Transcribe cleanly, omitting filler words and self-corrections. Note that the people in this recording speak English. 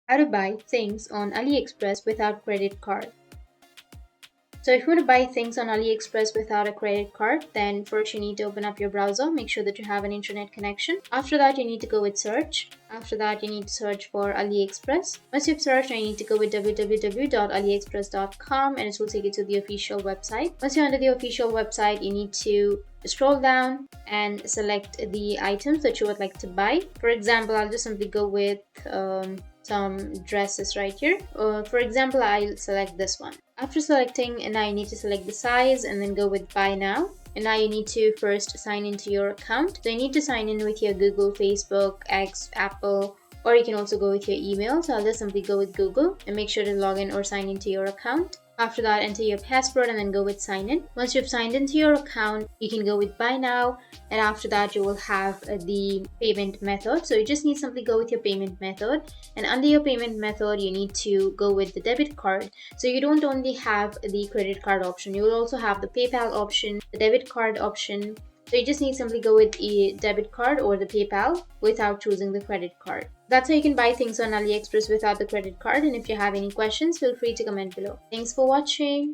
How to buy things on AliExpress without credit card. So if you want to buy things on AliExpress without a credit card, then first you need to open up your browser, make sure that you have an internet connection. After that, you need to go with search. After that, you need to search for AliExpress. Once you've searched, you need to go with www.aliexpress.com and it will take you to the official website. Once you're under the official website, you need to scroll down and select the items that you would like to buy. For example, I'll just simply go with some dresses right here. For example, I'll select this one. After selecting, and now you need to select the size and then go with buy now. And now you need to first sign into your account. So you need to sign in with your Google, Facebook, X, Apple, or you can also go with your email. So I'll just simply go with Google and make sure to log in or sign into your account. After that, enter your password and then go with sign in. Once you've signed into your account, you can go with buy now, and after that you will have the payment method. So you just need simply go with your payment method, and under your payment method you need to go with the debit card. So you don't only have the credit card option, you will also have the PayPal option, the debit card option. So you just need simply go with a debit card or the PayPal without choosing the credit card. That's how you can buy things on AliExpress without the credit card. And if you have any questions, feel free to comment below. Thanks for watching.